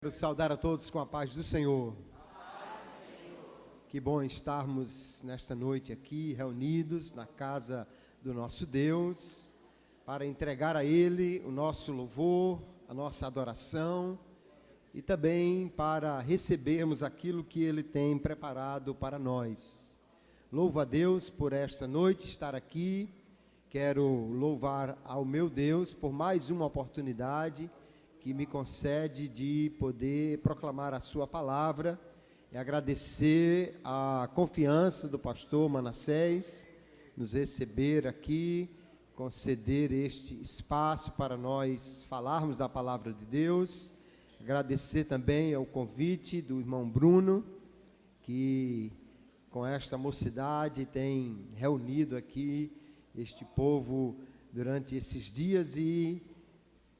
Quero saudar a todos com a paz do Senhor. Que bom estarmos nesta noite aqui, reunidos na casa do nosso Deus, para entregar a Ele o nosso louvor, a nossa adoração e também para recebermos aquilo que Ele tem preparado para nós. Louvo a Deus por esta noite estar aqui. Quero louvar ao meu Deus por mais uma oportunidade que me concede de poder proclamar a sua palavra e agradecer a confiança do pastor Manassés, nos receber aqui, conceder este espaço para nós falarmos da palavra de Deus. Agradecer também ao convite do irmão Bruno, que com esta mocidade tem reunido aqui este povo durante esses dias e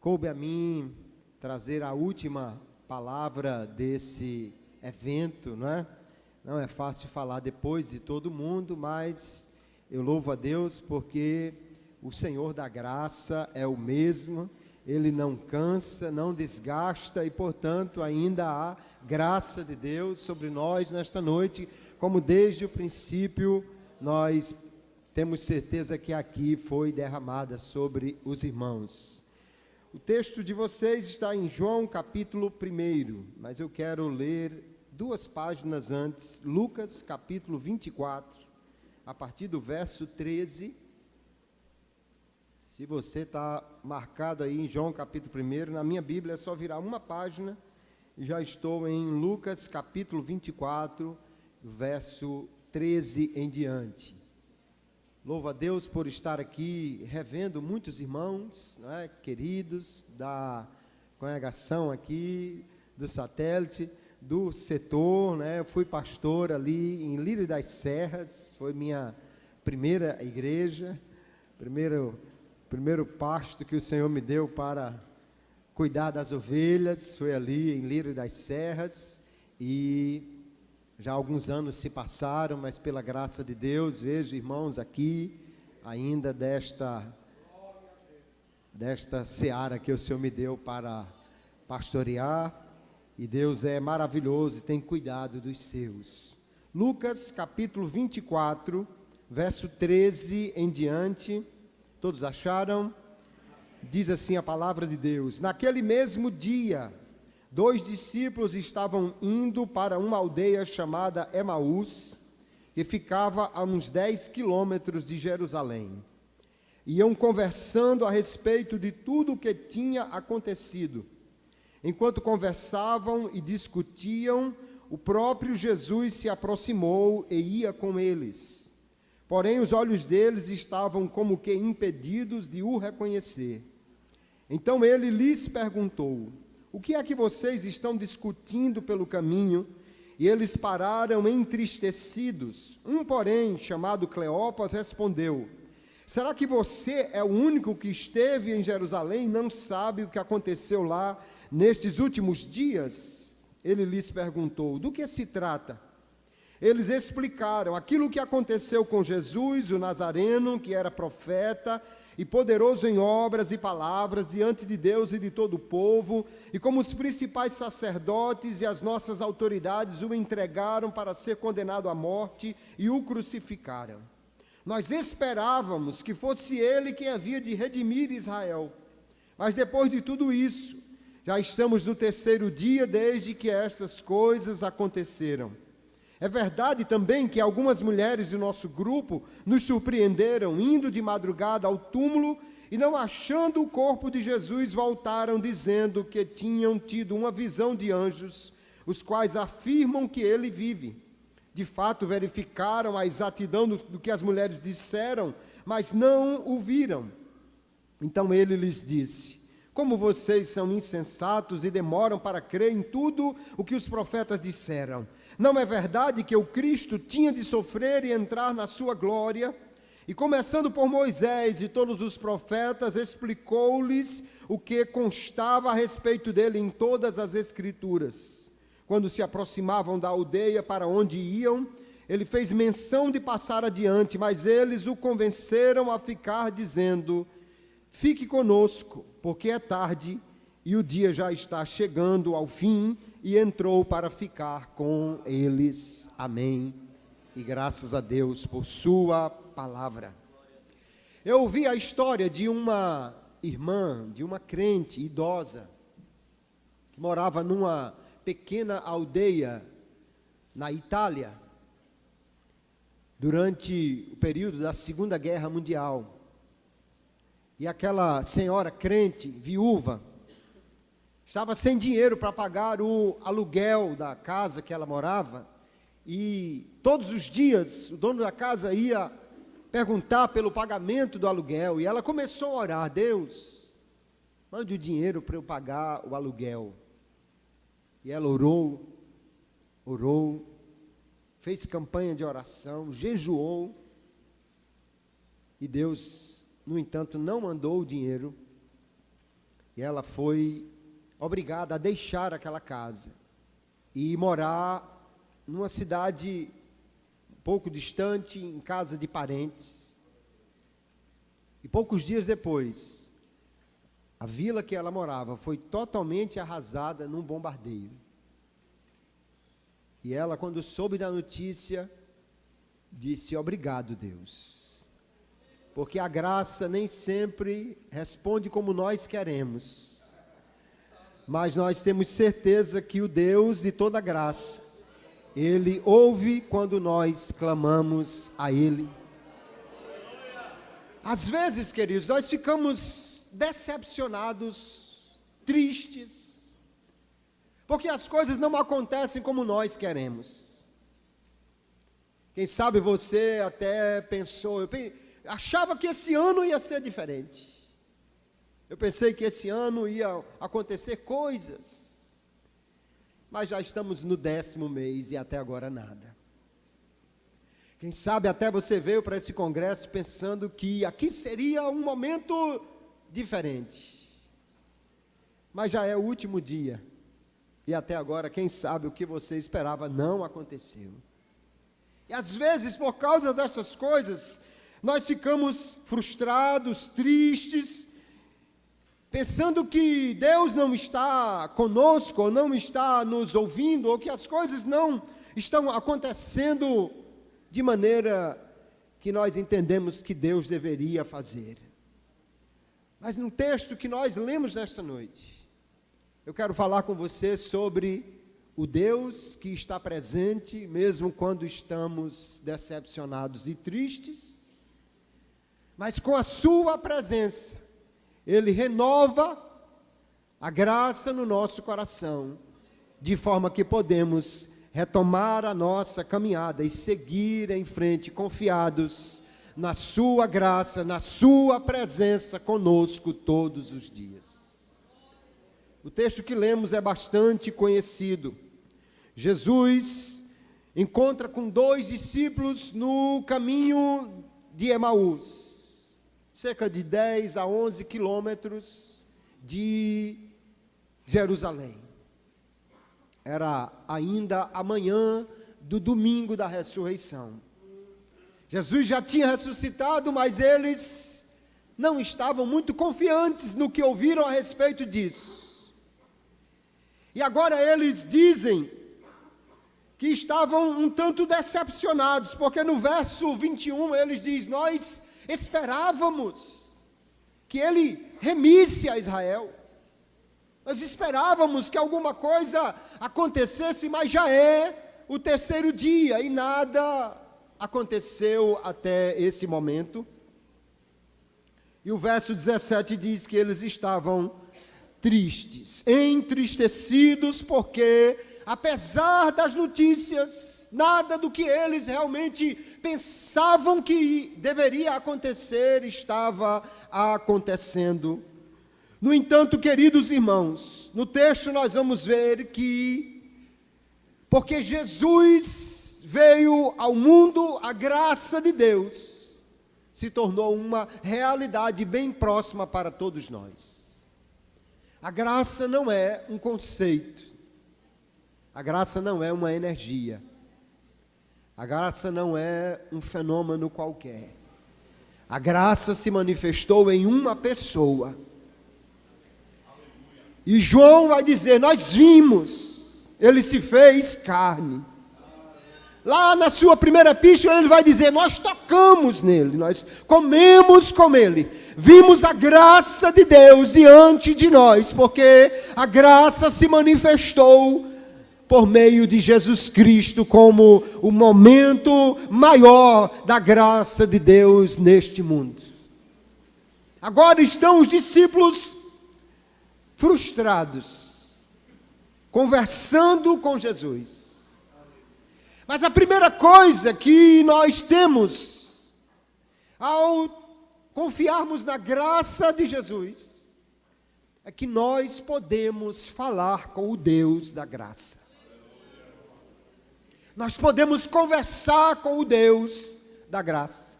coube a mim trazer a última palavra desse evento, não é? Não é fácil falar depois de todo mundo, mas eu louvo a Deus porque o Senhor da graça é o mesmo, Ele não cansa, não desgasta e, portanto, ainda há graça de Deus sobre nós nesta noite, como desde o princípio nós temos certeza que aqui foi derramada sobre os irmãos. O texto de vocês está em João capítulo 1, mas eu quero ler 2 páginas antes, Lucas capítulo 24, a partir do verso 13. Se você está marcado aí em João capítulo 1, na minha Bíblia é só virar uma página e já estou em Lucas capítulo 24, verso 13 em diante. Louvo a Deus por estar aqui revendo muitos irmãos, né, queridos da congregação aqui, do satélite, do setor, né? Eu fui pastor ali em Lírio das Serras, foi minha primeira igreja, primeiro pasto que o Senhor me deu para cuidar das ovelhas, foi ali em Lírio das Serras e já alguns anos se passaram, mas pela graça de Deus, vejo irmãos aqui, ainda desta seara que o Senhor me deu para pastorear, e Deus é maravilhoso e tem cuidado dos seus. Lucas capítulo 24, verso 13 em diante, todos acharam? Diz assim a palavra de Deus: naquele mesmo dia, 2 discípulos estavam indo para uma aldeia chamada Emaús, que ficava a uns 10 quilômetros de Jerusalém. Iam conversando a respeito de tudo o que tinha acontecido. Enquanto conversavam e discutiam, o próprio Jesus se aproximou e ia com eles. Porém, os olhos deles estavam como que impedidos de o reconhecer. Então ele lhes perguntou: o que é que vocês estão discutindo pelo caminho? E eles pararam entristecidos. Um, porém, chamado Cleopas, respondeu: será que você é o único que esteve em Jerusalém e não sabe o que aconteceu lá nestes últimos dias? Ele lhes perguntou: do que se trata? Eles explicaram aquilo que aconteceu com Jesus, o Nazareno, que era profeta e poderoso em obras e palavras diante de Deus e de todo o povo, e como os principais sacerdotes e as nossas autoridades o entregaram para ser condenado à morte e o crucificaram. Nós esperávamos que fosse ele quem havia de redimir Israel, mas depois de tudo isso, já estamos no 3º dia desde que estas coisas aconteceram. É verdade também que algumas mulheres do nosso grupo nos surpreenderam indo de madrugada ao túmulo e, não achando o corpo de Jesus, voltaram dizendo que tinham tido uma visão de anjos, os quais afirmam que ele vive. De fato, verificaram a exatidão do que as mulheres disseram, mas não o viram. Então ele lhes disse: como vocês são insensatos e demoram para crer em tudo o que os profetas disseram. Não é verdade que o Cristo tinha de sofrer e entrar na sua glória? E começando por Moisés e todos os profetas, explicou-lhes o que constava a respeito dele em todas as Escrituras. Quando se aproximavam da aldeia para onde iam, ele fez menção de passar adiante, mas eles o convenceram a ficar, dizendo: fique conosco, porque é tarde e o dia já está chegando ao fim, e entrou para ficar com eles. Amém. E graças a Deus por sua palavra. Eu ouvi a história de uma irmã, de uma crente idosa, que morava numa pequena aldeia na Itália, durante o período da Segunda Guerra Mundial. E aquela senhora crente, viúva, estava sem dinheiro para pagar o aluguel da casa que ela morava, e todos os dias o dono da casa ia perguntar pelo pagamento do aluguel, e ela começou a orar: Deus, mande o dinheiro para eu pagar o aluguel. E ela orou, fez campanha de oração, jejuou, e Deus, no entanto, não mandou o dinheiro, e ela foi obrigada a deixar aquela casa e morar numa cidade um pouco distante, em casa de parentes. E poucos dias depois, a vila que ela morava foi totalmente arrasada num bombardeio. E ela, quando soube da notícia, disse: obrigado, Deus, porque a graça nem sempre responde como nós queremos, mas nós temos certeza que o Deus de toda graça, Ele ouve quando nós clamamos a Ele. Às vezes, queridos, nós ficamos decepcionados, tristes, porque as coisas não acontecem como nós queremos. Quem sabe você até pensou, achava que esse ano ia ser diferente. Eu pensei que esse ano ia acontecer coisas, mas já estamos no 10º mês e até agora nada. Quem sabe até você veio para esse congresso pensando que aqui seria um momento diferente, mas já é o último dia, e até agora, quem sabe o que você esperava não aconteceu. E às vezes, por causa dessas coisas, nós ficamos frustrados, tristes, pensando que Deus não está conosco, ou não está nos ouvindo, ou que as coisas não estão acontecendo de maneira que nós entendemos que Deus deveria fazer. Mas no texto que nós lemos nesta noite, eu quero falar com você sobre o Deus que está presente, mesmo quando estamos decepcionados e tristes, mas com a sua presença, Ele renova a graça no nosso coração, de forma que podemos retomar a nossa caminhada e seguir em frente, confiados na sua graça, na sua presença conosco todos os dias. O texto que lemos é bastante conhecido. Jesus encontra com 2 discípulos no caminho de Emaús, cerca de 10 a 11 quilômetros de Jerusalém. Era ainda a manhã do domingo da ressurreição. Jesus já tinha ressuscitado, mas eles não estavam muito confiantes no que ouviram a respeito disso. E agora eles dizem que estavam um tanto decepcionados, porque no verso 21 eles dizem: nós esperávamos que ele remisse a Israel. Nós esperávamos que alguma coisa acontecesse, mas já é o 3º dia e nada aconteceu até esse momento. E o verso 17 diz que eles estavam tristes, entristecidos, porque apesar das notícias, nada do que eles realmente pensavam que deveria acontecer estava acontecendo. No entanto, queridos irmãos, no texto nós vamos ver que, porque Jesus veio ao mundo, a graça de Deus se tornou uma realidade bem próxima para todos nós. A graça não é um conceito, a graça não é uma energia, a graça não é um fenômeno qualquer. A graça se manifestou em uma pessoa. E João vai dizer: nós vimos, ele se fez carne. Lá na sua primeira epístola ele vai dizer: nós tocamos nele, nós comemos com ele, vimos a graça de Deus diante de nós, porque a graça se manifestou por meio de Jesus Cristo como o momento maior da graça de Deus neste mundo. Agora estão os discípulos frustrados, conversando com Jesus. Mas a primeira coisa que nós temos ao confiarmos na graça de Jesus é que nós podemos falar com o Deus da graça. Nós podemos conversar com o Deus da graça.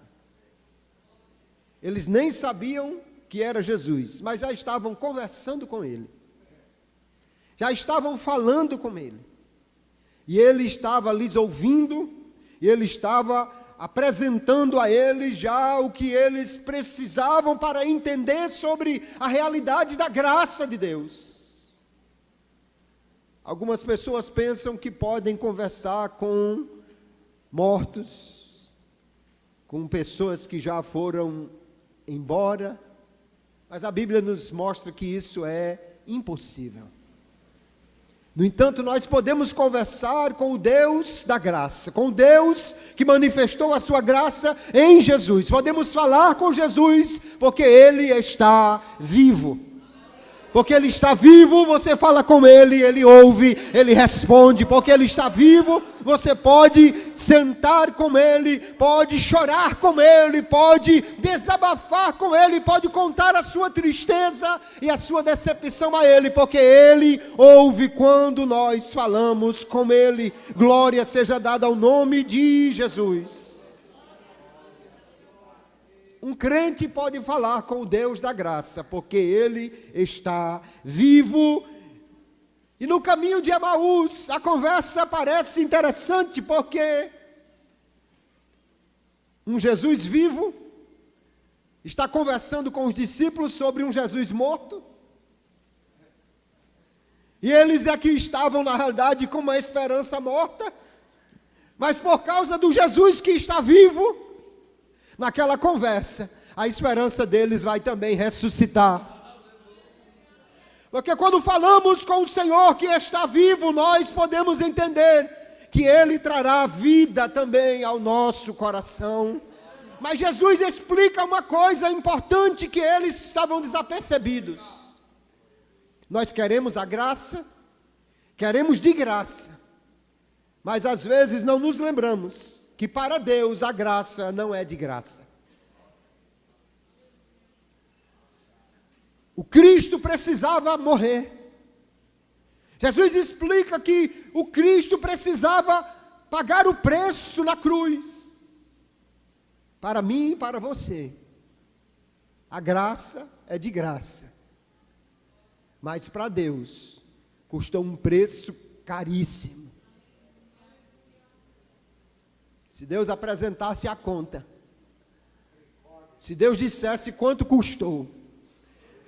Eles nem sabiam que era Jesus, mas já estavam conversando com ele. Já estavam falando com ele. E ele estava lhes ouvindo, e ele estava apresentando a eles já o que eles precisavam para entender sobre a realidade da graça de Deus. Algumas pessoas pensam que podem conversar com mortos, com pessoas que já foram embora, mas a Bíblia nos mostra que isso é impossível. No entanto, nós podemos conversar com o Deus da graça, com o Deus que manifestou a sua graça em Jesus. Podemos falar com Jesus, porque Ele está vivo. Porque Ele está vivo, você fala com Ele, Ele ouve, Ele responde. Porque Ele está vivo, você pode sentar com Ele, pode chorar com Ele, pode desabafar com Ele, pode contar a sua tristeza e a sua decepção a Ele, porque Ele ouve quando nós falamos com Ele. Glória seja dada ao nome de Jesus. Um crente pode falar com o Deus da graça, porque Ele está vivo. E no caminho de Emaús, a conversa parece interessante, porque um Jesus vivo está conversando com os discípulos sobre um Jesus morto. E eles aqui estavam, na realidade, com uma esperança morta, mas por causa do Jesus que está vivo, naquela conversa, a esperança deles vai também ressuscitar. Porque quando falamos com o Senhor que está vivo, nós podemos entender que Ele trará vida também ao nosso coração. Mas Jesus explica uma coisa importante que eles estavam desapercebidos. Nós queremos a graça, queremos de graça, mas às vezes não nos lembramos que para Deus a graça não é de graça. O Cristo precisava morrer. Jesus explica que o Cristo precisava pagar o preço na cruz. Para mim e para você. A graça é de graça. Mas para Deus custou um preço caríssimo. Se Deus apresentasse a conta, se Deus dissesse quanto custou,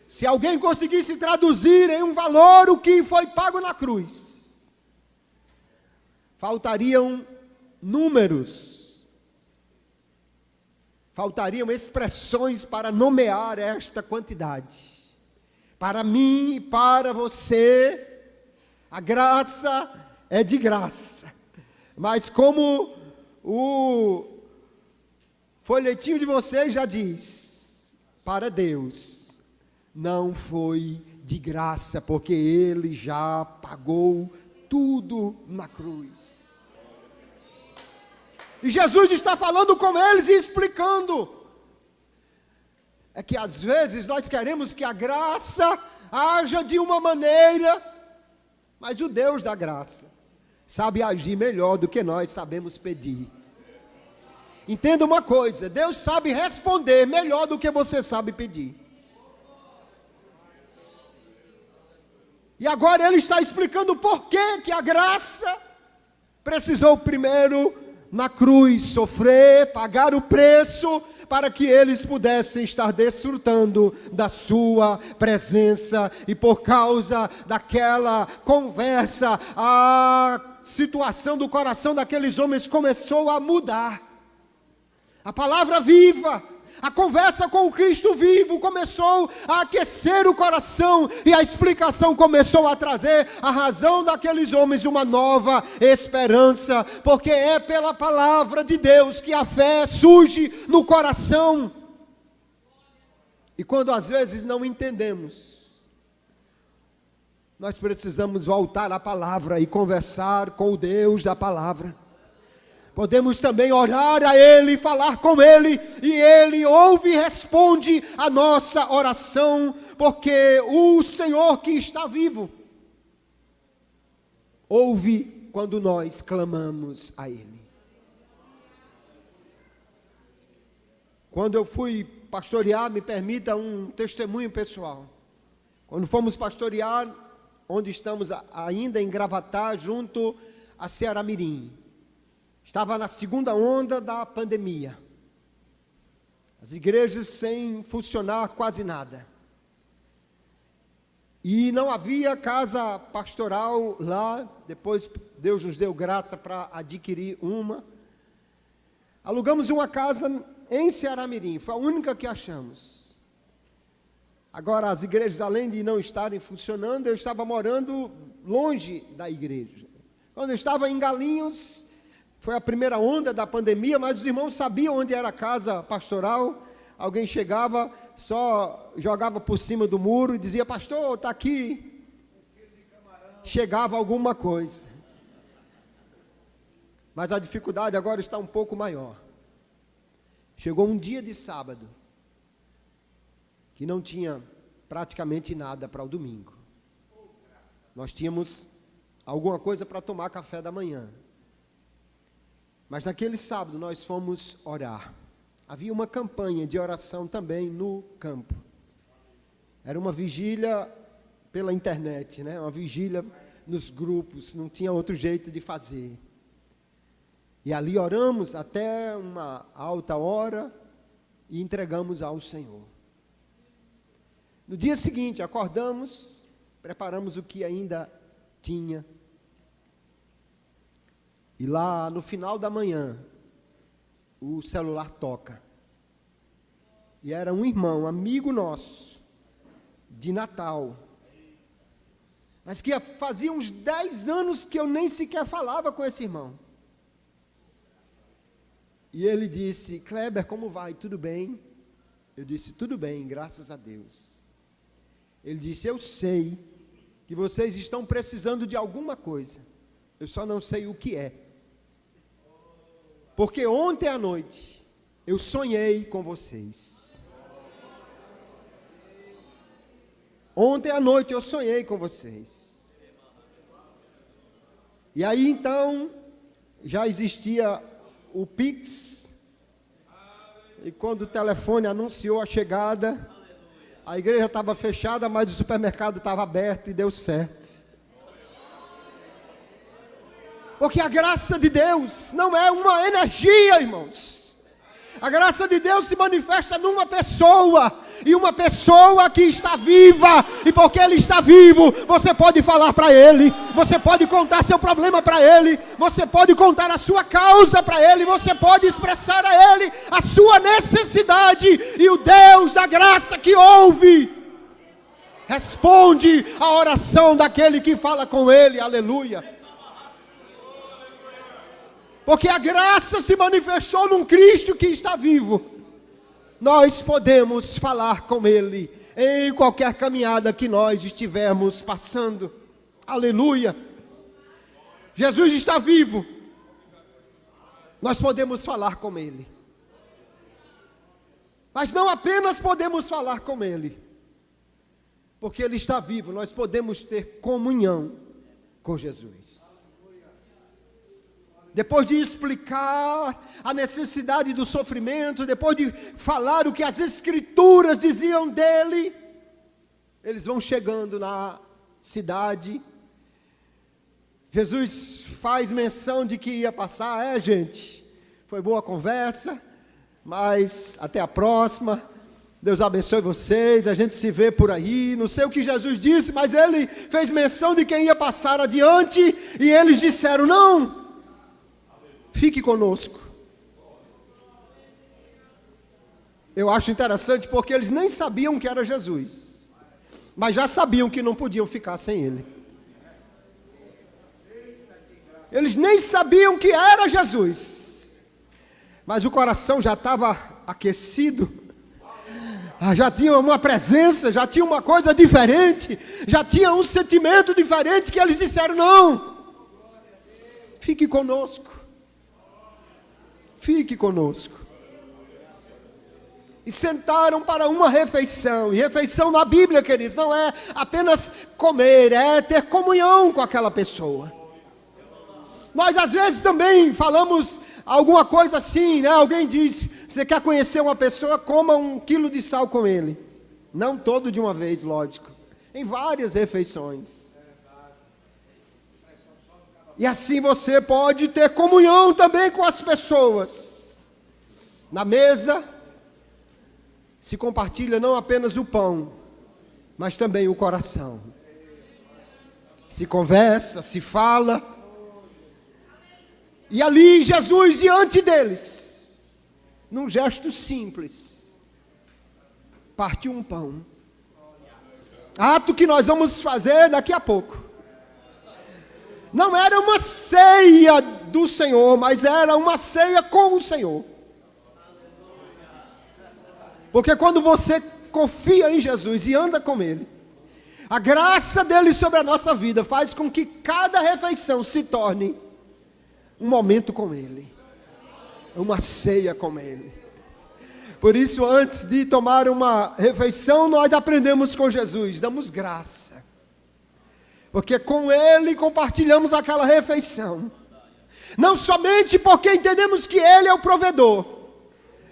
se alguém conseguisse traduzir em um valor o que foi pago na cruz, faltariam números, faltariam expressões para nomear esta quantidade. Para mim e para você, a graça é de graça, mas como o folhetinho de vocês já diz, para Deus não foi de graça, porque Ele já pagou tudo na cruz. E Jesus está falando com eles e explicando. É que às vezes nós queremos que a graça haja de uma maneira, mas o Deus da graça sabe agir melhor do que nós sabemos pedir. Entenda uma coisa, Deus sabe responder melhor do que você sabe pedir. E agora Ele está explicando por que a graça precisou primeiro na cruz sofrer, pagar o preço, para que eles pudessem estar desfrutando da sua presença. E por causa daquela conversa, a situação do coração daqueles homens começou a mudar. A palavra viva, a conversa com o Cristo vivo começou a aquecer o coração, e a explicação começou a trazer a razão daqueles homens uma nova esperança, porque é pela palavra de Deus que a fé surge no coração. E quando às vezes não entendemos, nós precisamos voltar à palavra e conversar com o Deus da palavra. Podemos também orar a Ele, falar com Ele, e Ele ouve e responde a nossa oração, porque o Senhor que está vivo, ouve quando nós clamamos a Ele. Quando eu fui pastorear, me permita um testemunho pessoal. Quando fomos pastorear, onde estamos ainda em Gravatá, junto a Ceará Mirim, estava na segunda onda da pandemia. As igrejas sem funcionar quase nada. E não havia casa pastoral lá. Depois Deus nos deu graça para adquirir uma. Alugamos uma casa em Ceará Mirim. Foi a única que achamos. Agora, as igrejas, além de não estarem funcionando, eu estava morando longe da igreja. Quando eu estava em Galinhos, foi a primeira onda da pandemia, mas os irmãos sabiam onde era a casa pastoral. Alguém chegava, só jogava por cima do muro e dizia: pastor, está aqui. Chegava alguma coisa. Mas a dificuldade agora está um pouco maior. Chegou um dia de sábado, que não tinha praticamente nada para o domingo. Nós tínhamos alguma coisa para tomar café da manhã. Mas naquele sábado nós fomos orar. Havia uma campanha de oração também no campo. Era uma vigília pela internet, né? Uma vigília nos grupos, não tinha outro jeito de fazer. E ali oramos até uma alta hora e entregamos ao Senhor. No dia seguinte, acordamos, preparamos o que ainda tinha. E lá no final da manhã, o celular toca. E era um irmão, amigo nosso, de Natal. Mas que fazia uns 10 anos que eu nem sequer falava com esse irmão. E ele disse: Kleber, como vai? Tudo bem? Eu disse: tudo bem, graças a Deus. Ele disse: eu sei que vocês estão precisando de alguma coisa. Eu só não sei o que é. Porque ontem à noite eu sonhei com vocês. Ontem à noite eu sonhei com vocês. E aí então já existia o Pix. E quando o telefone anunciou a chegada, a igreja estava fechada, mas o supermercado estava aberto e deu certo. Porque a graça de Deus não é uma energia, irmãos. A graça de Deus se manifesta numa pessoa, e uma pessoa que está viva, e porque Ele está vivo, você pode falar para Ele, você pode contar seu problema para Ele, você pode contar a sua causa para Ele, você pode expressar a Ele a sua necessidade, e o Deus da graça que ouve, responde a oração daquele que fala com Ele, aleluia. Porque a graça se manifestou num Cristo que está vivo. Nós podemos falar com Ele em qualquer caminhada que nós estivermos passando. Aleluia. Jesus está vivo. Nós podemos falar com Ele. Mas não apenas podemos falar com Ele. Porque Ele está vivo, nós podemos ter comunhão com Jesus. Depois de explicar a necessidade do sofrimento, depois de falar o que as Escrituras diziam dele, eles vão chegando na cidade. Jesus faz menção de que ia passar, gente, Foi boa a conversa, mas até a próxima. Deus abençoe vocês, a gente se vê por aí. Não sei o que Jesus disse, mas ele fez menção de quem ia passar adiante, e eles disseram: não, fique conosco. Eu acho interessante porque eles nem sabiam que era Jesus, mas já sabiam que não podiam ficar sem ele. Eles nem sabiam que era Jesus, mas o coração já estava aquecido, já tinha uma presença, já tinha uma coisa diferente, já tinha um sentimento diferente, que eles disseram: não, fique conosco, fique conosco. E sentaram para uma refeição. E refeição na Bíblia, queridos, não é apenas comer, é ter comunhão com aquela pessoa. Nós às vezes também falamos alguma coisa assim, né? Alguém diz: você quer conhecer uma pessoa, coma 1 quilo de sal com ele. Não todo de uma vez, lógico. Em várias refeições. E assim você pode ter comunhão também com as pessoas. Na mesa se compartilha não apenas o pão, mas também o coração. Se conversa, se fala. E ali Jesus diante deles, num gesto simples, partiu um pão. Ato que nós vamos fazer daqui a pouco. Não era uma ceia do Senhor, mas era uma ceia com o Senhor. Porque quando você confia em Jesus e anda com Ele, a graça dele sobre a nossa vida faz com que cada refeição se torne um momento com Ele, uma ceia com Ele. Por isso, antes de tomar uma refeição, nós aprendemos com Jesus, damos graça, porque com Ele compartilhamos aquela refeição, não somente porque entendemos que Ele é o provedor,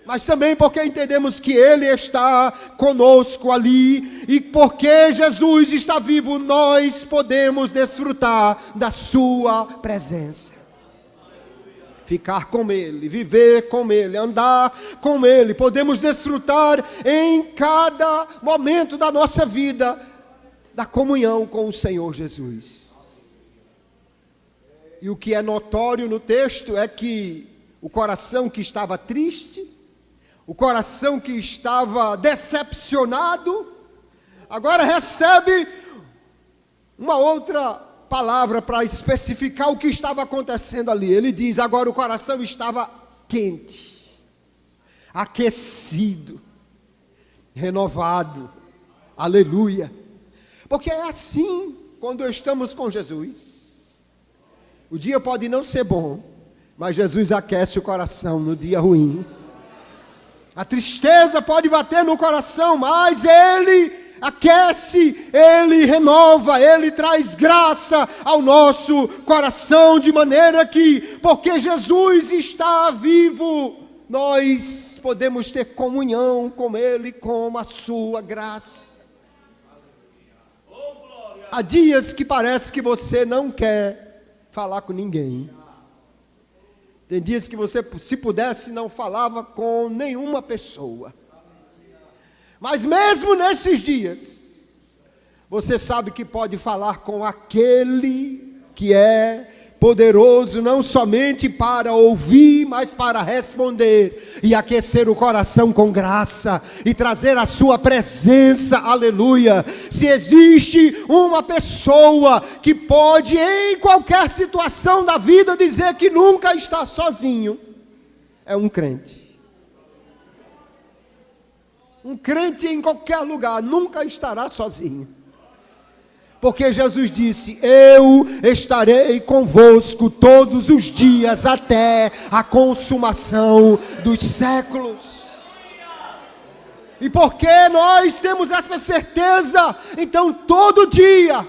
mas também porque entendemos que Ele está conosco ali, e porque Jesus está vivo, nós podemos desfrutar da sua presença. Ficar com Ele, viver com Ele, andar com Ele, podemos desfrutar em cada momento da nossa vida, da comunhão com o Senhor Jesus. E o que é notório no texto é que o coração que estava triste, o coração que estava decepcionado, agora recebe uma outra palavra para especificar o que estava acontecendo ali. Ele diz: agora o coração estava quente, aquecido, renovado. Aleluia. Porque é assim quando estamos com Jesus. O dia pode não ser bom, mas Jesus aquece o coração no dia ruim. A tristeza pode bater no coração, mas Ele aquece, Ele renova, Ele traz graça ao nosso coração, de maneira que, porque Jesus está vivo, nós podemos ter comunhão com Ele, com a sua graça. Há dias que parece que você não quer falar com ninguém. Tem dias que você, se pudesse, não falava com nenhuma pessoa. Mas mesmo nesses dias, você sabe que pode falar com aquele que é poderoso, não somente para ouvir, mas para responder, e aquecer o coração com graça, e trazer a sua presença, aleluia. Se existe uma pessoa que pode, em qualquer situação da vida, dizer que nunca está sozinho, é um crente. Um crente em qualquer lugar nunca estará sozinho. Porque Jesus disse: eu estarei convosco todos os dias até a consumação dos séculos. E porque nós temos essa certeza, então todo dia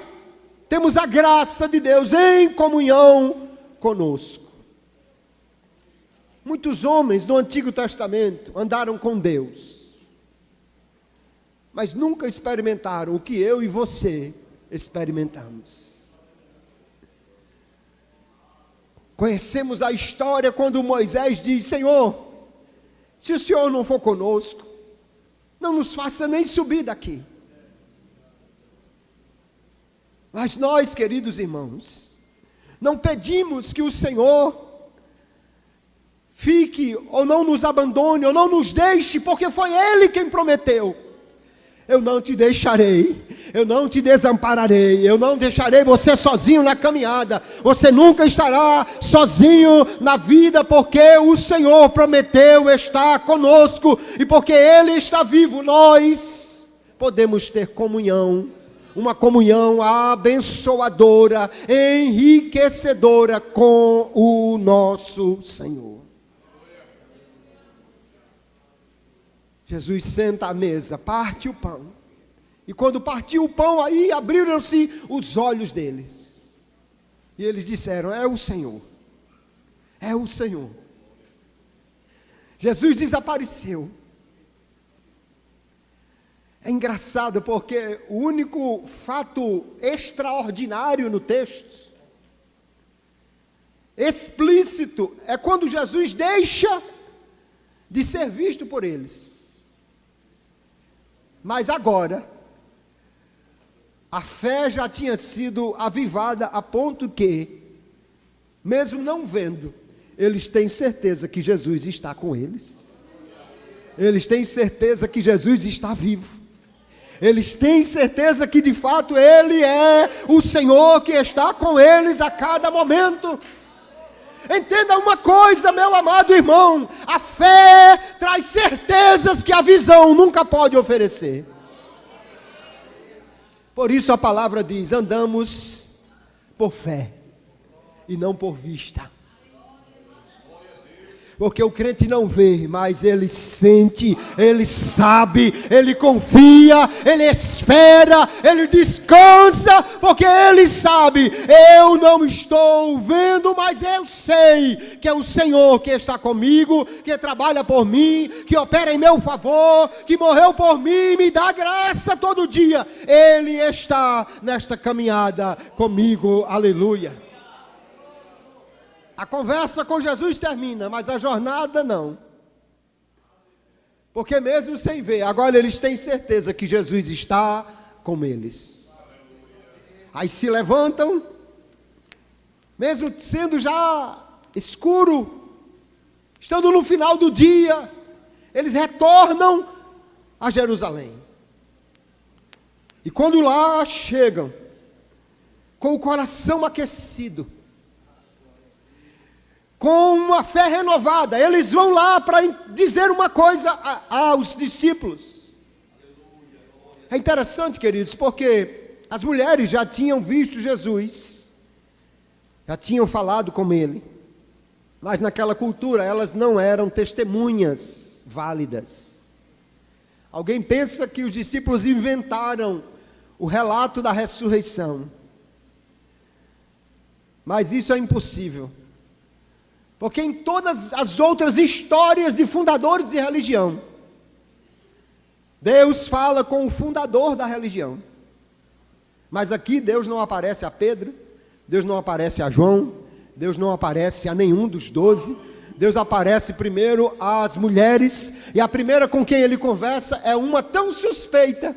temos a graça de Deus em comunhão conosco. Muitos homens no Antigo Testamento andaram com Deus, mas nunca experimentaram o que eu e você experimentamos. Conhecemos a história quando Moisés diz: Senhor, se o Senhor não for conosco, não nos faça nem subir daqui. Mas nós, queridos irmãos, não pedimos que o Senhor fique ou não nos abandone ou não nos deixe, porque foi Ele quem prometeu: eu não te deixarei, eu não te desampararei, eu não deixarei você sozinho na caminhada. Você nunca estará sozinho na vida, porque o Senhor prometeu estar conosco, e porque Ele está vivo, nós podemos ter comunhão, uma comunhão abençoadora, enriquecedora com o nosso Senhor. Jesus senta à mesa, parte o pão. E quando partiu o pão, aí abriram-se os olhos deles. E eles disseram: é o Senhor. É o Senhor. Jesus desapareceu. É engraçado porque o único fato extraordinário no texto, explícito, é quando Jesus deixa de ser visto por eles. Mas agora, a fé já tinha sido avivada a ponto que, mesmo não vendo, eles têm certeza que Jesus está com eles. Eles têm certeza que Jesus está vivo. Eles têm certeza que de fato Ele é o Senhor que está com eles a cada momento. Entenda uma coisa, meu amado irmão: a fé traz certezas que a visão nunca pode oferecer. Por isso a palavra diz: andamos por fé e não por vista. Porque o crente não vê, mas ele sente, ele sabe, ele confia, ele espera, ele descansa, porque ele sabe: eu não estou vendo, mas eu sei que é o Senhor que está comigo, que trabalha por mim, que opera em meu favor, que morreu por mim e me dá graça todo dia. Ele está nesta caminhada comigo, aleluia. A conversa com Jesus termina, mas a jornada não. Porque mesmo sem ver, agora eles têm certeza que Jesus está com eles. Aí se levantam, mesmo sendo já escuro, estando no final do dia, eles retornam a Jerusalém. E quando lá chegam, com o coração aquecido, com uma fé renovada, eles vão lá para dizer uma coisa aos discípulos. É interessante, queridos, porque as mulheres já tinham visto Jesus, já tinham falado com Ele, mas naquela cultura elas não eram testemunhas válidas. Alguém pensa que os discípulos inventaram o relato da ressurreição, mas isso é impossível. Porque em todas as outras histórias de fundadores de religião, Deus fala com o fundador da religião. Mas aqui Deus não aparece a Pedro, Deus não aparece a João, Deus não aparece a nenhum dos 12. Deus aparece primeiro às mulheres, e a primeira com quem Ele conversa é uma tão suspeita,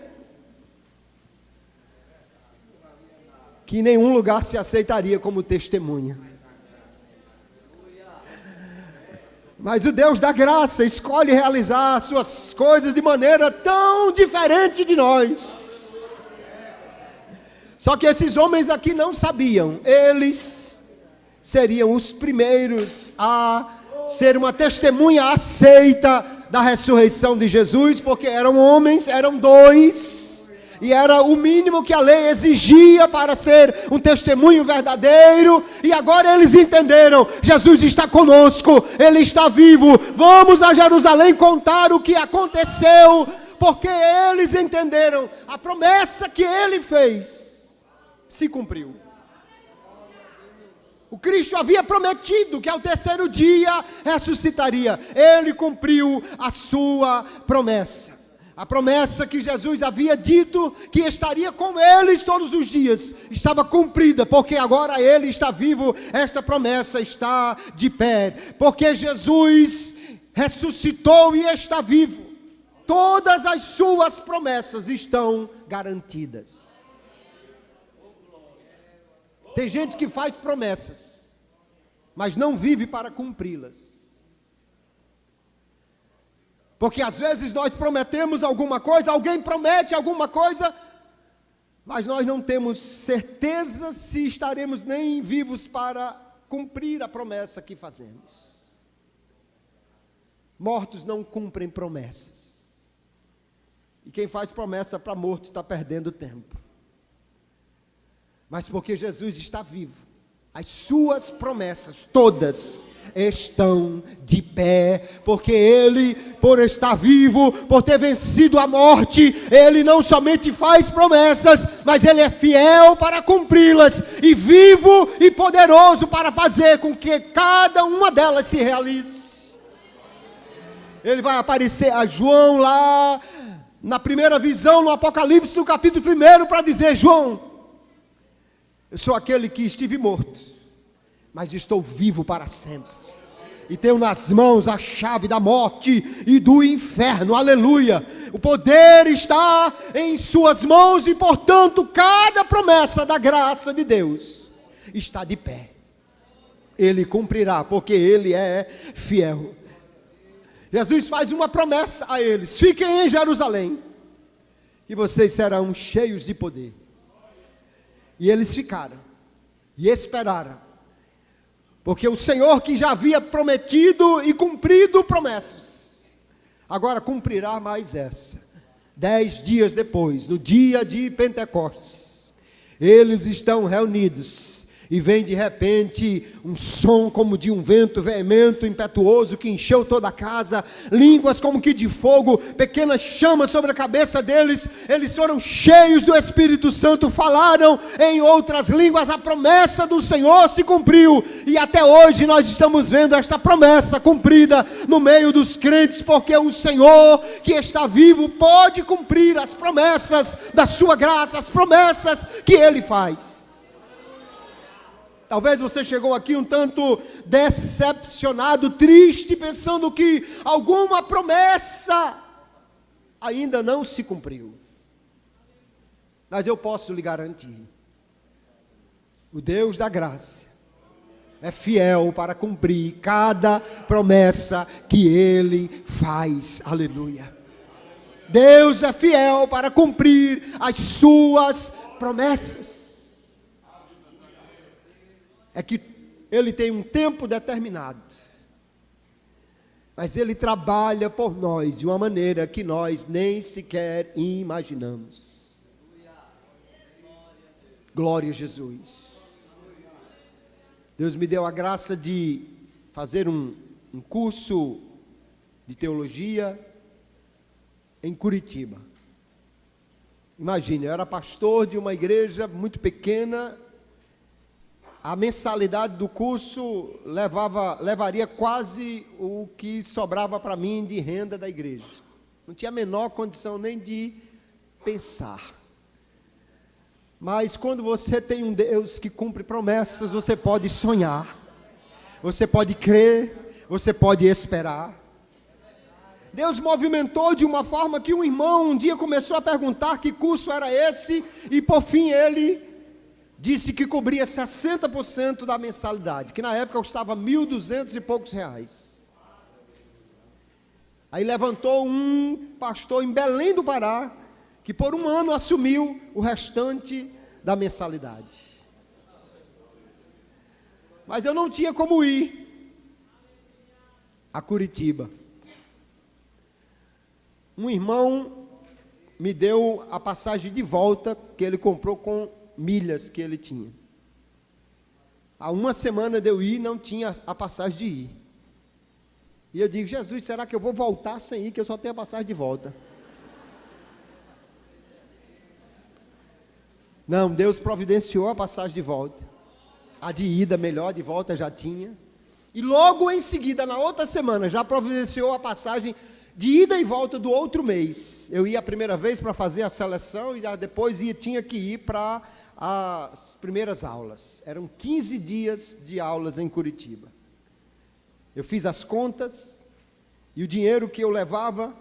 que em nenhum lugar se aceitaria como testemunha. Mas o Deus da graça escolhe realizar suas coisas de maneira tão diferente de nós. Só que esses homens aqui não sabiam. Eles seriam os primeiros a ser uma testemunha aceita da ressurreição de Jesus, porque eram homens, eram 2, e era o mínimo que a lei exigia para ser um testemunho verdadeiro. E agora eles entenderam: Jesus está conosco, Ele está vivo. Vamos a Jerusalém contar o que aconteceu, porque eles entenderam: a promessa que Ele fez se cumpriu. O Cristo havia prometido que ao terceiro dia ressuscitaria. Ele cumpriu a sua promessa. A promessa que Jesus havia dito que estaria com eles todos os dias estava cumprida, porque agora ele está vivo, esta promessa está de pé, porque Jesus ressuscitou e está vivo. Todas as suas promessas estão garantidas. Tem gente que faz promessas, mas não vive para cumpri-las. Porque às vezes nós prometemos alguma coisa, alguém promete alguma coisa, mas nós não temos certeza se estaremos nem vivos para cumprir a promessa que fazemos. Mortos não cumprem promessas. E quem faz promessa para morto está perdendo tempo. Mas porque Jesus está vivo, as suas promessas todas estão de pé, porque ele, por estar vivo, por ter vencido a morte, ele não somente faz promessas, mas ele é fiel para cumpri-las, e vivo e poderoso para fazer com que cada uma delas se realize. Ele vai aparecer a João lá, na primeira visão, no Apocalipse, no capítulo 1, para dizer: João, eu sou aquele que estive morto, mas estou vivo para sempre. E tenho nas mãos a chave da morte e do inferno. Aleluia. O poder está em suas mãos e, portanto, cada promessa da graça de Deus está de pé. Ele cumprirá, porque ele é fiel. Jesus faz uma promessa a eles: fiquem em Jerusalém, e vocês serão cheios de poder. E eles ficaram e esperaram, porque o Senhor, que já havia prometido e cumprido promessas, agora cumprirá mais essa. 10 dias depois, no dia de Pentecostes, eles estão reunidos, e vem de repente um som como de um vento veemente, impetuoso, que encheu toda a casa, línguas como que de fogo, pequenas chamas sobre a cabeça deles. Eles foram cheios do Espírito Santo, falaram em outras línguas. A promessa do Senhor se cumpriu, e até hoje nós estamos vendo esta promessa cumprida no meio dos crentes, porque o Senhor, que está vivo, pode cumprir as promessas da sua graça, as promessas que Ele faz. Talvez você chegou aqui um tanto decepcionado, triste, pensando que alguma promessa ainda não se cumpriu. Mas eu posso lhe garantir: o Deus da graça é fiel para cumprir cada promessa que Ele faz. Aleluia. Deus é fiel para cumprir as suas promessas. É que Ele tem um tempo determinado, mas Ele trabalha por nós de uma maneira que nós nem sequer imaginamos. Glória a Jesus. Deus me deu a graça de fazer um curso de teologia em Curitiba. Imagine, eu era pastor de uma igreja muito pequena. A mensalidade do curso levaria quase o que sobrava para mim de renda da igreja. Não tinha a menor condição nem de pensar. Mas quando você tem um Deus que cumpre promessas, você pode sonhar, você pode crer, você pode esperar. Deus movimentou de uma forma que um irmão um dia começou a perguntar que curso era esse, e por fim ele disse que cobria 60% da mensalidade, que na época custava 1.200 e poucos reais. Aí levantou um pastor em Belém do Pará, que por um ano assumiu o restante da mensalidade. Mas eu não tinha como ir a Curitiba. Um irmão me deu a passagem de volta, que ele comprou com milhas que ele tinha. Há uma semana de eu ir, não tinha a passagem de ir. E eu digo: Jesus, será que eu vou voltar sem ir, que eu só tenho a passagem de volta? Não, Deus providenciou a passagem de volta. A de ida melhor, de volta já tinha. E logo em seguida, na outra semana, já providenciou a passagem de ida e volta do outro mês. Eu ia a primeira vez para fazer a seleção e depois tinha que ir para as primeiras aulas. Eram 15 dias de aulas em Curitiba. Eu fiz as contas e o dinheiro que eu levava,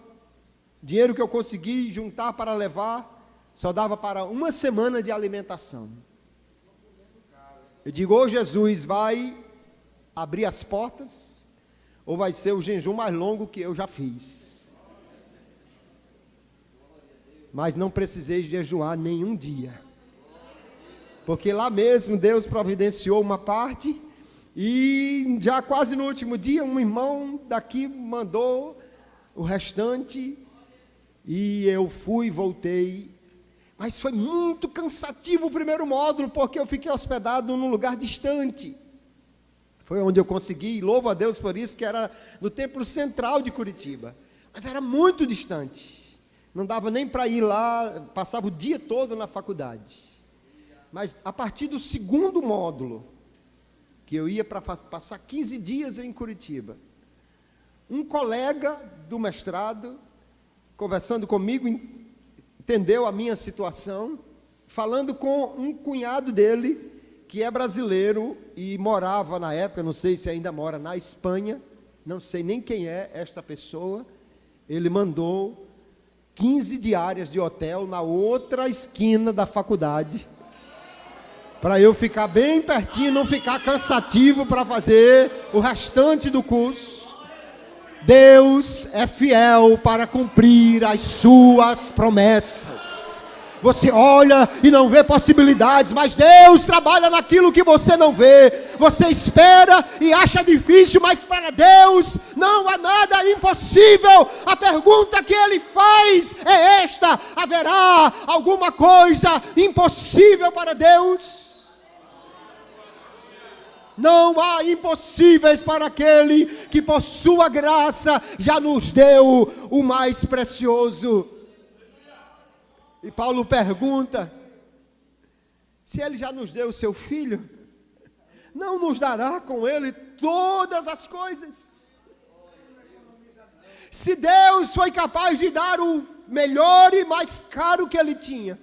dinheiro que eu consegui juntar para levar, só dava para uma semana de alimentação. Eu digo, ou Jesus vai abrir as portas, ou vai ser o jejum mais longo que eu já fiz. Mas não precisei jejuar nenhum dia. Porque lá mesmo Deus providenciou uma parte, e já quase no último dia, um irmão daqui mandou o restante, e eu fui, voltei. Mas foi muito cansativo o primeiro módulo, porque eu fiquei hospedado num lugar distante. Foi onde eu consegui, louvo a Deus por isso, que era no templo central de Curitiba. Mas era muito distante. Não dava nem para ir lá, passava o dia todo na faculdade. Mas a partir do segundo módulo, que eu ia para passar 15 dias em Curitiba, um colega do mestrado, conversando comigo, entendeu a minha situação, falando com um cunhado dele, que é brasileiro e morava na época, não sei se ainda mora na Espanha, não sei nem quem é esta pessoa. Ele mandou 15 diárias de hotel na outra esquina da faculdade, para eu ficar bem pertinho, não ficar cansativo para fazer o restante do curso. Deus é fiel para cumprir as suas promessas. Você olha e não vê possibilidades, mas Deus trabalha naquilo que você não vê. Você espera e acha difícil, mas para Deus não há nada impossível. A pergunta que Ele faz é esta: haverá alguma coisa impossível para Deus? Não há impossíveis para aquele que por sua graça já nos deu o mais precioso. E Paulo pergunta, se Ele já nos deu o seu Filho, não nos dará com Ele todas as coisas? Se Deus foi capaz de dar o melhor e mais caro que Ele tinha,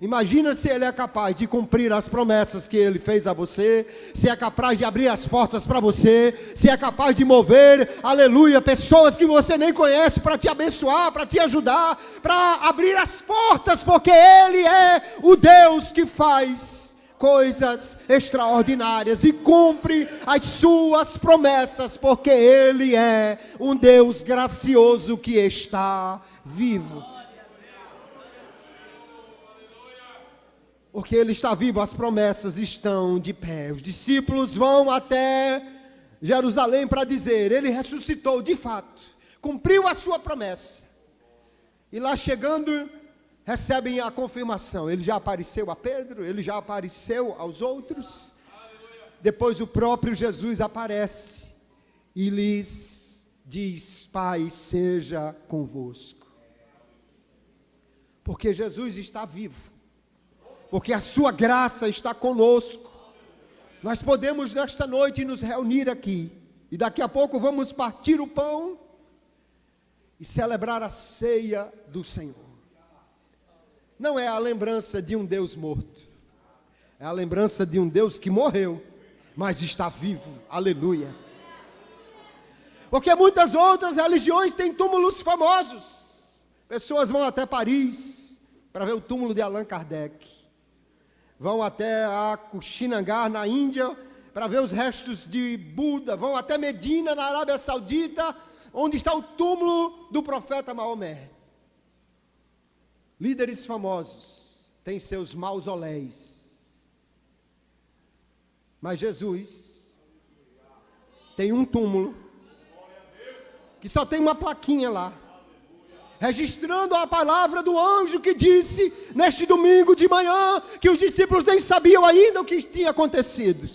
imagina se Ele é capaz de cumprir as promessas que Ele fez a você, se é capaz de abrir as portas para você, se é capaz de mover, aleluia, pessoas que você nem conhece para te abençoar, para te ajudar, para abrir as portas, porque Ele é o Deus que faz coisas extraordinárias e cumpre as suas promessas, porque Ele é um Deus gracioso que está vivo. Porque Ele está vivo, as promessas estão de pé. Os discípulos vão até Jerusalém para dizer, Ele ressuscitou de fato, cumpriu a sua promessa. E lá chegando, recebem a confirmação. Ele já apareceu a Pedro, Ele já apareceu aos outros. Depois o próprio Jesus aparece e lhes diz, Pai, seja convosco. Porque Jesus está vivo. Porque a sua graça está conosco. Nós podemos nesta noite nos reunir aqui. E daqui a pouco vamos partir o pão e celebrar a ceia do Senhor. Não é a lembrança de um Deus morto. É a lembrança de um Deus que morreu, mas está vivo. Aleluia. Porque muitas outras religiões têm túmulos famosos. Pessoas vão até Paris para ver o túmulo de Allan Kardec. Vão até a Kushinagar, na Índia, para ver os restos de Buda. Vão até Medina, na Arábia Saudita, onde está o túmulo do profeta Maomé. Líderes famosos têm seus mausoléus. Mas Jesus tem um túmulo que só tem uma plaquinha lá, registrando a palavra do anjo que disse, neste domingo de manhã, que os discípulos nem sabiam ainda o que tinha acontecido.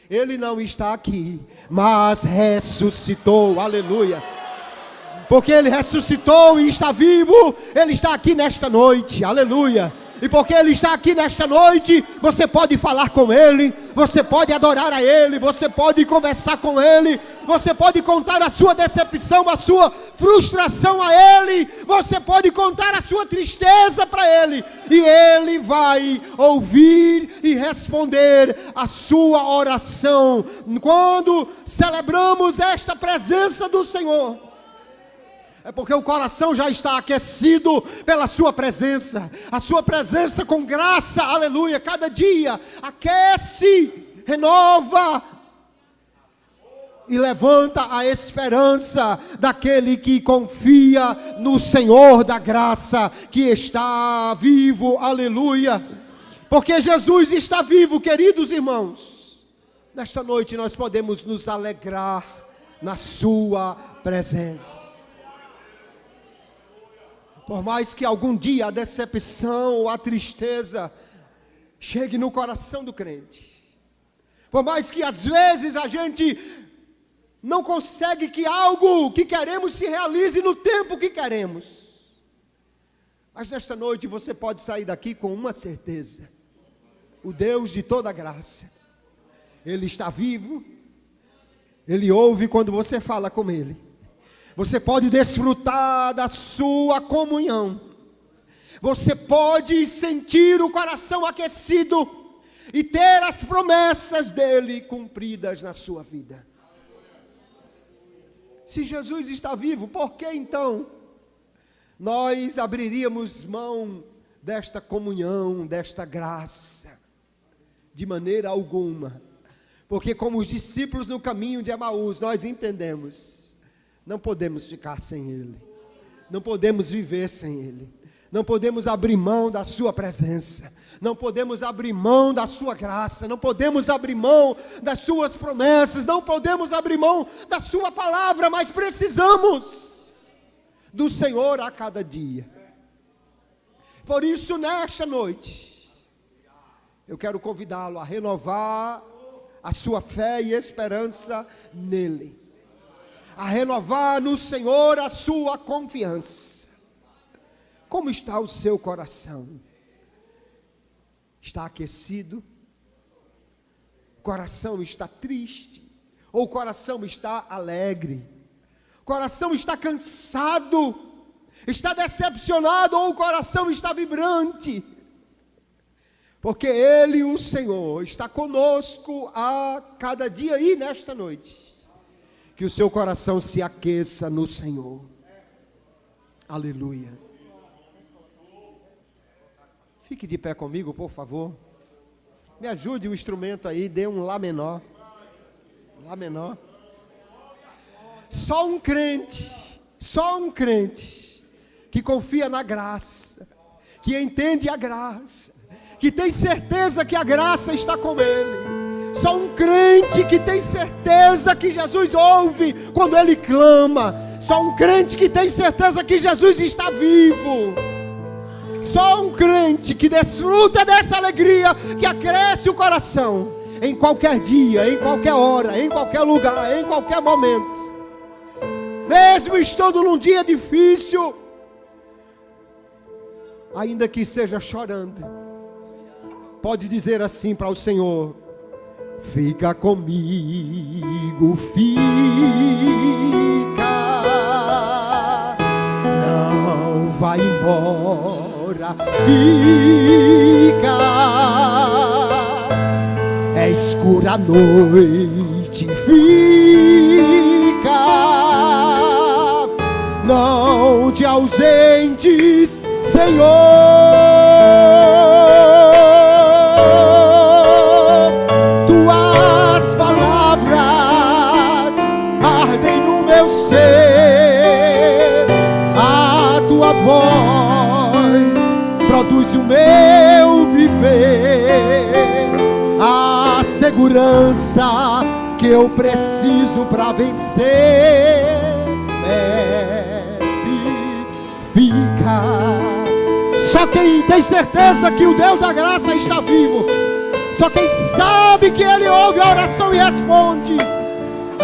Ele não está aqui, mas ressuscitou, aleluia. Porque Ele ressuscitou e está vivo, Ele está aqui nesta noite, aleluia. E porque Ele está aqui nesta noite, você pode falar com Ele, você pode adorar a Ele, você pode conversar com Ele, você pode contar a sua decepção, a sua frustração a Ele, você pode contar a sua tristeza para Ele, e Ele vai ouvir e responder a sua oração. Quando celebramos esta presença do Senhor, é porque o coração já está aquecido pela sua presença. A sua presença com graça, aleluia, cada dia aquece, renova e levanta a esperança daquele que confia no Senhor da graça, que está vivo, aleluia. Porque Jesus está vivo, queridos irmãos. Nesta noite nós podemos nos alegrar na sua presença. Por mais que algum dia a decepção ou a tristeza chegue no coração do crente, por mais que às vezes a gente não consegue que algo que queremos se realize no tempo que queremos, mas nesta noite você pode sair daqui com uma certeza: o Deus de toda graça, Ele está vivo, Ele ouve quando você fala com Ele. Você pode desfrutar da sua comunhão. Você pode sentir o coração aquecido e ter as promessas dele cumpridas na sua vida. Se Jesus está vivo, por que então nós abriríamos mão desta comunhão, desta graça? De maneira alguma. Porque como os discípulos no caminho de Emaús, nós entendemos: não podemos ficar sem Ele, não podemos viver sem Ele, não podemos abrir mão da sua presença, não podemos abrir mão da sua graça, não podemos abrir mão das suas promessas, não podemos abrir mão da sua palavra, mas precisamos do Senhor a cada dia. Por isso, nesta noite, eu quero convidá-lo a renovar a sua fé e esperança nele, a renovar no Senhor a sua confiança. Como está o seu coração? Está aquecido? O coração está triste? Ou o coração está alegre? O coração está cansado? Está decepcionado? Ou o coração está vibrante? Porque Ele, o Senhor, está conosco a cada dia e nesta noite. Que o seu coração se aqueça no Senhor. Aleluia. Fique de pé comigo, por favor. Me ajude o instrumento aí, dê um Lá menor. Lá menor. Só um crente que confia na graça, que entende a graça, que tem certeza que a graça está com ele. Só um crente que tem certeza que Jesus ouve quando ele clama. Só um crente que tem certeza que Jesus está vivo. Só um crente que desfruta dessa alegria que acresce o coração em qualquer dia, em qualquer hora, em qualquer lugar, em qualquer momento. Mesmo estando num dia difícil, ainda que esteja chorando, pode dizer assim para o Senhor: fica comigo, fica, não vai embora, fica, é escura a noite, fica, não te ausentes, Senhor. Voz produz o meu viver, a segurança que eu preciso para vencer. Mestre, fica. Só quem tem certeza que o Deus da graça está vivo, só quem sabe que Ele ouve a oração e responde,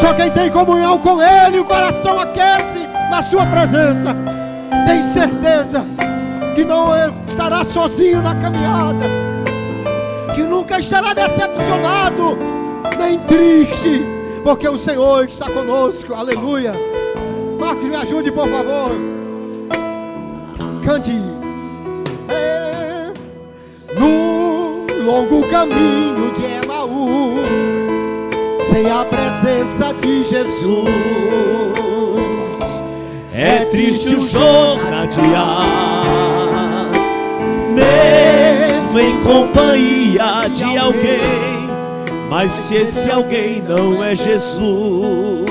só quem tem comunhão com Ele, o coração aquece na sua presença, tem certeza que não estará sozinho na caminhada, que nunca estará decepcionado, nem triste, porque o Senhor está conosco. Aleluia. Marcos, me ajude, por favor. Cante. No longo caminho de Emaús, sem a presença de Jesus, é triste o jornadear, mesmo em companhia de alguém. Mas se esse alguém não é Jesus,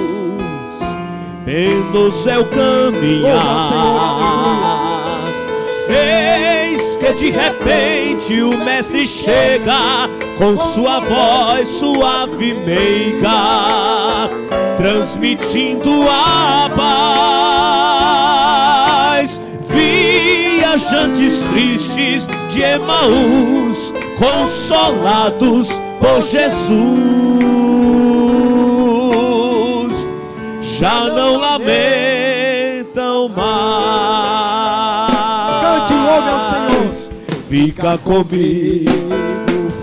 penoso é o caminhar. Eis que de repente o mestre chega com sua voz suave e meiga, transmitindo a paz. Viajantes tristes de Emaús, consolados por Jesus, já não lamentam mais. Cante, louve ao Senhor. Fica comigo,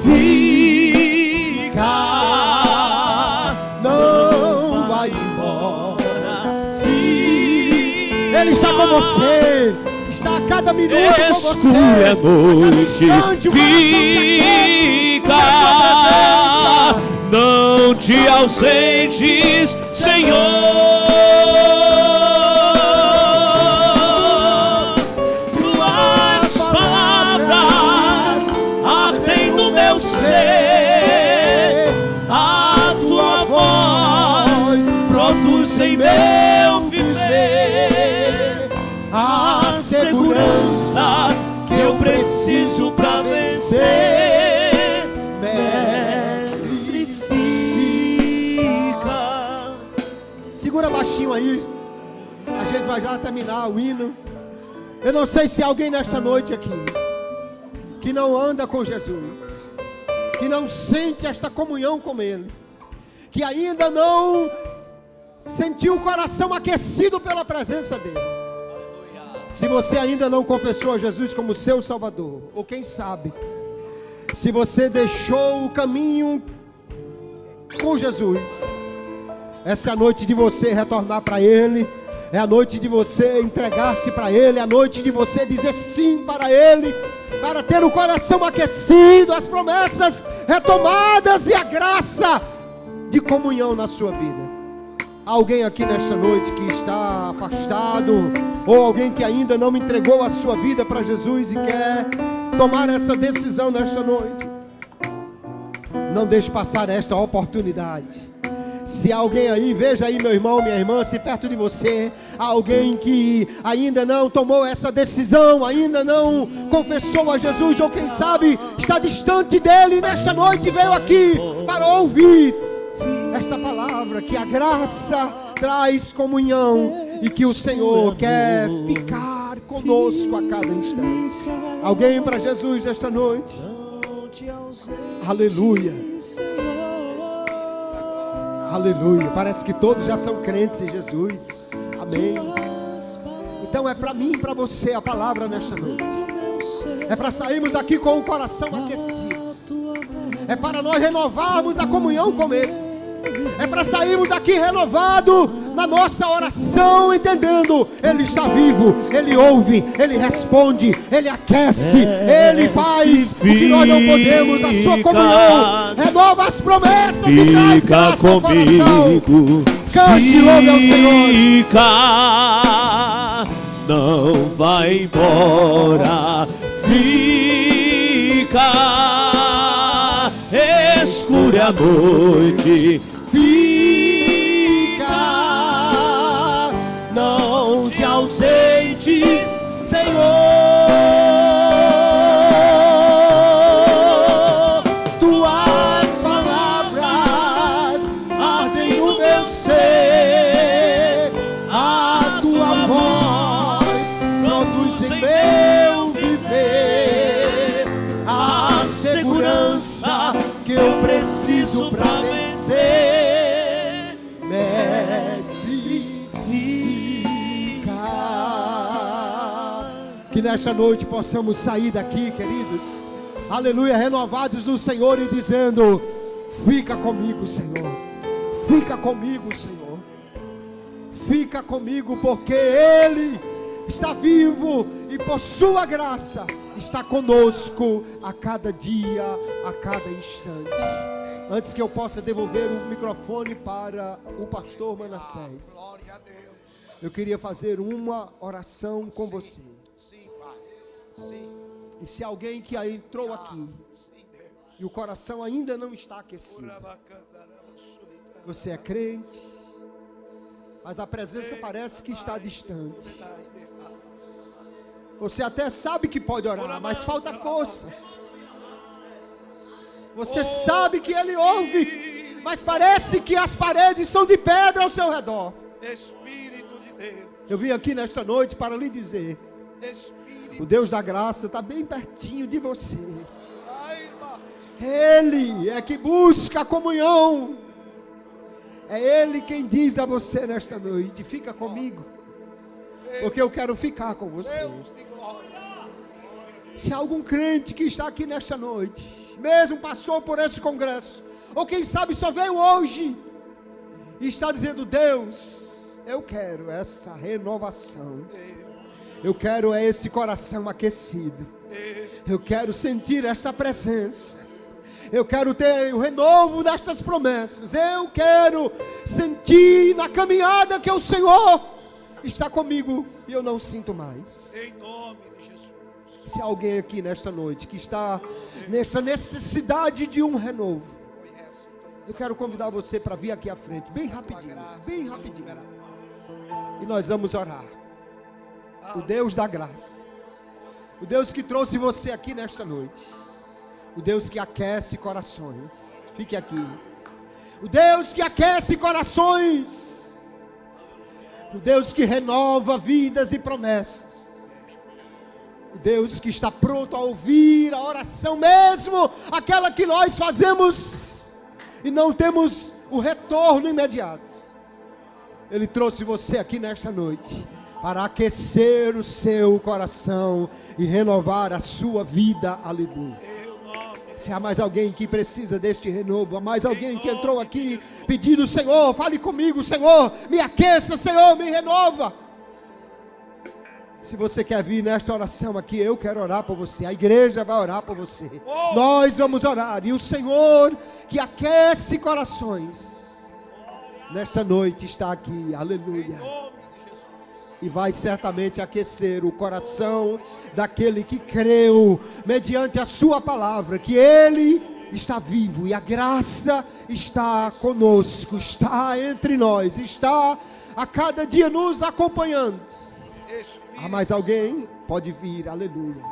fica, não vai embora. Ele está com você, está a cada minuto com você. Escura noite, fica, não te ausentes, Senhor. Tuas palavras ardem no meu ser, a tua voz produz em meu viver a segurança que eu preciso pra vencer. Mestre, fica. Segura baixinho aí, a gente vai já terminar o hino. Eu não sei se alguém nesta noite aqui que não anda com Jesus, que não sente esta comunhão com Ele, que ainda não sentiu o coração aquecido pela presença dEle. Se você ainda não confessou a Jesus como seu Salvador, ou quem sabe, se você deixou o caminho com Jesus, essa é a noite de você retornar para Ele, é a noite de você entregar-se para Ele, é a noite de você dizer sim para Ele, para ter o coração aquecido, as promessas retomadas e a graça de comunhão na sua vida. Alguém aqui nesta noite que está afastado, ou alguém que ainda não entregou a sua vida para Jesus e quer tomar essa decisão nesta noite, não deixe passar esta oportunidade. Se alguém aí, veja aí, meu irmão, minha irmã, se perto de você há alguém que ainda não tomou essa decisão, ainda não confessou a Jesus, ou quem sabe está distante dele, nesta noite veio aqui para ouvir esta palavra, que a graça traz comunhão e que o Senhor quer ficar conosco a cada instante. Alguém para Jesus esta noite? Aleluia. Aleluia. Parece que todos já são crentes em Jesus. Amém. Então é para mim e para você a palavra nesta noite. É para sairmos daqui com o coração aquecido. É para nós renovarmos a comunhão com Ele. É para sairmos daqui renovado na nossa oração, entendendo: Ele está vivo, Ele ouve, Ele responde, Ele aquece, Ele faz o que nós não podemos. A sua comunhão renova as promessas e traz graça ao coração. Cante, louve ao Senhor. Fica, não vai embora. Fica, escura a noite. Fica, não te ausentes, Senhor. Tuas palavras ardem no meu ser, a tua voz produz em meu viver a segurança que eu preciso pra vencer. Que nesta noite possamos sair daqui, queridos, aleluia, renovados no Senhor e dizendo: fica comigo, Senhor, fica comigo, Senhor, fica comigo, porque Ele está vivo e por sua graça está conosco a cada dia, a cada instante. Antes que eu possa devolver o microfone para o pastor Manassés, eu queria fazer uma oração com você. E se alguém que entrou aqui e o coração ainda não está aquecido, você é crente, mas a presença parece que está distante. Você até sabe que pode orar, mas falta força. Você sabe que Ele ouve, mas parece que as paredes são de pedra ao seu redor. Espírito de Deus. Eu vim aqui nesta noite para lhe dizer: o Deus da graça está bem pertinho de você. Ele é que busca a comunhão. É Ele quem diz a você nesta noite: fica comigo, porque eu quero ficar com você. Se há algum crente que está aqui nesta noite, mesmo passou por esse congresso, ou quem sabe só veio hoje, e está dizendo: Deus, eu quero essa renovação, eu quero esse coração aquecido, eu quero sentir essa presença, eu quero ter o renovo destas promessas, eu quero sentir na caminhada que o Senhor está comigo e eu não sinto mais. Em nome de Jesus. Se há alguém aqui nesta noite que está nessa necessidade de um renovo, eu quero convidar você para vir aqui à frente, bem rapidinho, bem rapidinho. E nós vamos orar. O Deus da graça, o Deus que trouxe você aqui nesta noite, o Deus que aquece corações, fique aqui. O Deus que aquece corações, o Deus que renova vidas e promessas, o Deus que está pronto a ouvir a oração, mesmo aquela que nós fazemos e não temos o retorno imediato. Ele trouxe você aqui nesta noite para aquecer o seu coração e renovar a sua vida. Aleluia. Se há mais alguém que precisa deste renovo, há mais alguém que entrou aqui pedindo: Senhor, fale comigo, Senhor, me aqueça, Senhor, me renova. Se você quer vir nesta oração aqui, eu quero orar por você, a igreja vai orar por você, nós vamos orar, e o Senhor que aquece corações nesta noite está aqui, aleluia, e vai certamente aquecer o coração daquele que creu mediante a sua palavra, que Ele está vivo e a graça está conosco, está entre nós, está a cada dia nos acompanhando. Há mais alguém? Pode vir, aleluia.